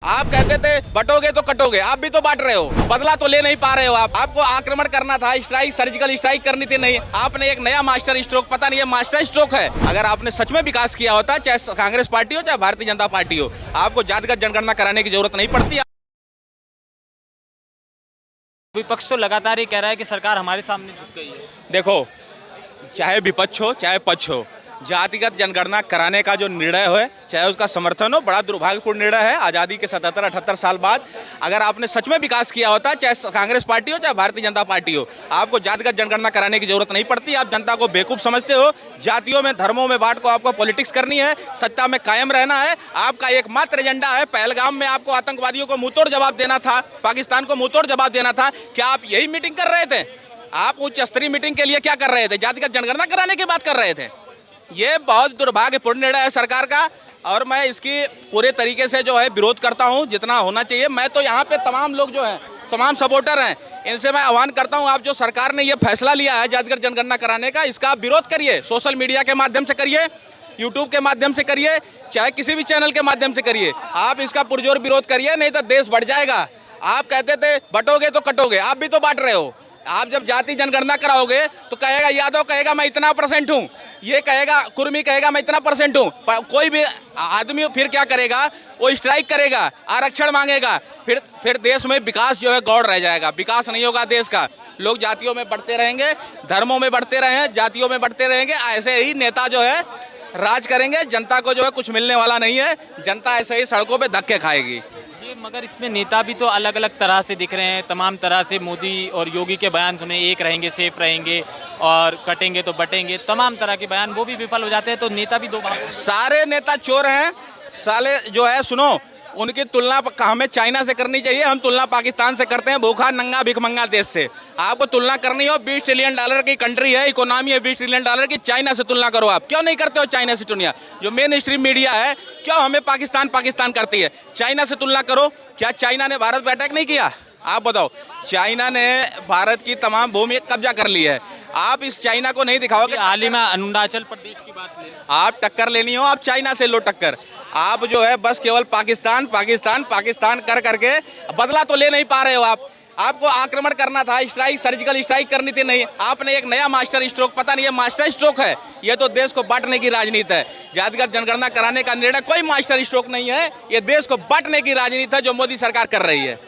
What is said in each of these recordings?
आप कहते थे बटोगे तो कटोगे, आप भी तो बांट रहे हो, बदला तो ले नहीं पा रहे हो। आपको आक्रमण करना था, स्ट्राइक, सर्जिकल स्ट्राइक करनी थी, नहीं। आपने एक नया मास्टर स्ट्रोक, पता नहीं है मास्टर स्ट्रोक है। अगर आपने सच में विकास किया होता, चाहे कांग्रेस पार्टी हो चाहे भारतीय जनता पार्टी हो, आपको जातिगत जनगणना कराने की जरूरत नहीं पड़ती। विपक्ष तो लगातार ये कह रहा है कि सरकार हमारे सामने झुक गई है। देखो, चाहे विपक्ष हो चाहे पक्ष हो, जातिगत जनगणना कराने का जो निर्णय है, चाहे उसका समर्थन हो, बड़ा दुर्भाग्यपूर्ण निर्णय है। आज़ादी के 77-78 साल बाद अगर आपने सच में विकास किया होता, चाहे कांग्रेस पार्टी हो चाहे भारतीय जनता पार्टी हो, आपको जातिगत जनगणना कराने की जरूरत नहीं पड़ती। आप जनता को बेवकूफ़ समझते हो, जातियों में, धर्मों में बांट को आपको पॉलिटिक्स करनी है, सत्ता में कायम रहना है। आपका एकमात्र एजेंडा है, पहलगाम में आपको आतंकवादियों को मुंहतोड़ जवाब देना था, पाकिस्तान को मुंहतोड़ जवाब देना था। क्या आप यही मीटिंग कर रहे थे? आप उच्च स्तरीय मीटिंग के लिए क्या कर रहे थे? जातिगत जनगणना कराने की बात कर रहे थे। ये बहुत दुर्भाग्यपूर्ण निर्णय है सरकार का, और मैं इसकी पूरे तरीके से जो है विरोध करता हूं, जितना होना चाहिए। मैं तो यहाँ पे तमाम लोग जो हैं, तमाम सपोर्टर हैं, इनसे मैं आह्वान करता हूं, आप जो सरकार ने ये फैसला लिया है जातिगत जनगणना कराने का, इसका आप विरोध करिए। सोशल मीडिया के माध्यम से करिए, यूट्यूब के माध्यम से करिए, चाहे किसी भी चैनल के माध्यम से करिए। आप इसका पुरजोर विरोध करिए, नहीं तो देश बढ़ जाएगा। आप कहते थे बटोगे तो कटोगे, आप भी तो बांट रहे हो। आप जब जाति जनगणना कराओगे तो कहेगा, यादव कहेगा मैं इतना % हूँ, ये कहेगा, कुर्मी कहेगा मैं इतना % हूँ। कोई भी आदमी फिर क्या करेगा? वो स्ट्राइक करेगा, आरक्षण मांगेगा, फिर देश में विकास जो है गौड़ रह जाएगा, विकास नहीं होगा देश का। लोग जातियों में बढ़ते रहेंगे, धर्मों में बढ़ते रहे, जातियों में बढ़ते रहेंगे। ऐसे ही नेता जो है राज करेंगे, जनता को जो है कुछ मिलने वाला नहीं है। जनता ऐसे ही सड़कों पर धक्के खाएगी। मगर इसमें नेता भी तो अलग अलग तरह से दिख रहे हैं, तमाम तरह से। मोदी और योगी के बयान सुने, एक रहेंगे सेफ रहेंगे और कटेंगे तो बटेंगे, तमाम तरह के बयान, वो भी विफल हो जाते हैं। तो नेता भी दो सारे नेता चोर हैं साले जो है। सुनो, उनकी तुलना हमें चाइना से करनी चाहिए, हम तुलना पाकिस्तान से करते हैं, भूखा नंगा भिखमंगा देश से। आपको तुलना करनी हो, $20 ट्रिलियन की कंट्री है, इकोनॉमी है $20 ट्रिलियन की, चाइना से तुलना करो। आप क्यों नहीं करते हो चाइना से तुलना? जो मेन स्ट्रीम मीडिया है, क्यों हमें पाकिस्तान पाकिस्तान करती है? चाइना से तुलना करो। क्या चाइना ने भारत पर अटैक नहीं किया? आप बताओ। चाइना ने भारत की तमाम भूमि कब्जा कर ली है। आप इस चाइना को नहीं दिखाओगे। हाल ही में अरुणाचल प्रदेश की बात ले, आप टक्कर लेनी हो, आप चाइना से लो टक्कर। आप जो है बस केवल पाकिस्तान पाकिस्तान पाकिस्तान कर करके बदला तो ले नहीं पा रहे हो। आपको आक्रमण करना था, स्ट्राइक, सर्जिकल स्ट्राइक करनी थी, नहीं। आपने एक नया मास्टर स्ट्रोक, पता नहीं है मास्टर स्ट्रोक है। ये तो देश को बांटने की राजनीति है। जातिगत जनगणना कराने का निर्णय कोई मास्टर स्ट्रोक नहीं है, ये देश को बांटने की राजनीति है जो मोदी सरकार कर रही है।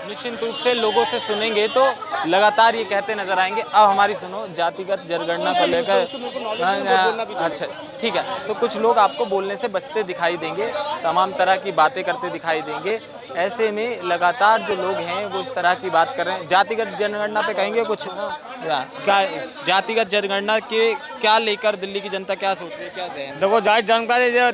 निश्चित रूप से लोगों से सुनेंगे तो लगातार ये कहते नजर आएंगे। अब हमारी सुनो, जातिगत जनगणना को लेकर। अच्छा ठीक है, तो कुछ लोग आपको बोलने से बचते दिखाई देंगे, तमाम तरह की बातें करते दिखाई देंगे। ऐसे में लगातार जो लोग हैं वो इस तरह की बात कर रहे हैं। जातिगत जनगणना पे कहेंगे कुछ? क्या जातिगत जनगणना के क्या लेकर दिल्ली की जनता क्या सोच रही है, क्या कहें? देखो, जाति जनगणना,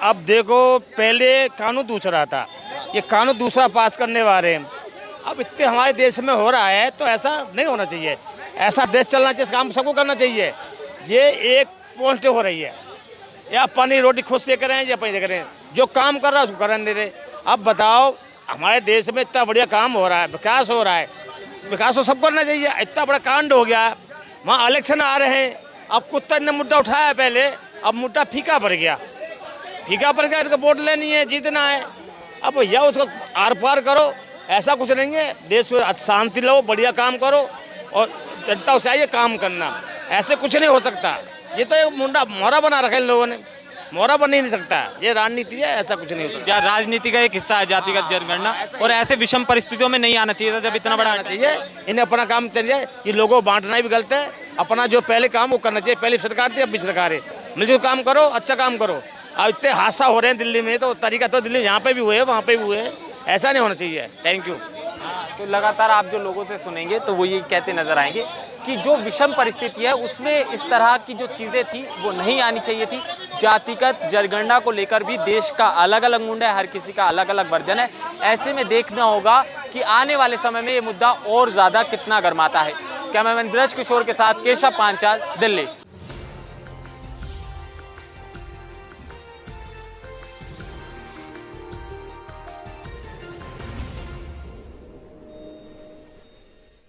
अब देखो, पहले कानून दूसरा था, ये कानून दूसरा पास करने वाले हैं। अब इतने हमारे देश में हो रहा है तो ऐसा नहीं होना चाहिए। ऐसा देश चलना चाहिए, काम सबको करना चाहिए। ये एक पॉइंट हो रही है, या पानी रोटी खुद से करें या पैसे करें, जो काम कर रहा है उसको करने दे रहे। अब बताओ, हमारे देश में इतना बढ़िया काम हो रहा है, विकास हो रहा है, विकास तो सबको करना चाहिए। इतना बड़ा कांड हो गया, वहाँ इलेक्शन आ रहे हैं। अब कुत्ता ने मुद्दा उठाया पहले, अब मुद्दा फीका पड़ गया, इनको वोट लेनी है, जीतना है। अब भैया उसको आर पार करो, ऐसा कुछ नहीं है। देश में शांति लो, बढ़िया काम करो, और जनता को चाहिए काम करना। ऐसे कुछ नहीं हो सकता। ये तो एक मुंडा मोहरा बना रखा है इन लोगों ने, मोहरा बन ही नहीं सकता। ये राजनीति है, ऐसा कुछ नहीं होता। राजनीति का एक हिस्सा है जातिगत जनगणना, और ऐसे विषम परिस्थितियों में नहीं आना चाहिए था जब इतना बड़ा चाहिए। इन्हें अपना काम चाहिए, ये लोगों को बांटना भी गलत है। अपना जो पहले काम वो करना चाहिए। पहले सरकार थी, अब भी सरकार है। मिलजुल काम करो, अच्छा काम करो। अब इतने हादसा हो रहे हैं दिल्ली में, तो तरीका तो दिल्ली यहाँ पे भी हुए, वहाँ पे भी हुए, ऐसा नहीं होना चाहिए। Thank you. तो लगातार आप जो लोगों से सुनेंगे तो वो ये कहते नजर आएंगे कि जो विषम परिस्थिति है उसमें इस तरह की जो चीज़ें थी वो नहीं आनी चाहिए थी। जातिगत जनगणना को लेकर भी देश का अलग अलग मुंडा है, हर किसी का अलग अलग वर्जन है। ऐसे में देखना होगा कि आने वाले समय में ये मुद्दा और ज़्यादा कितना गर्माता है। कैमरामैन ब्रज किशोर के साथ केशव पांचाल, दिल्ली।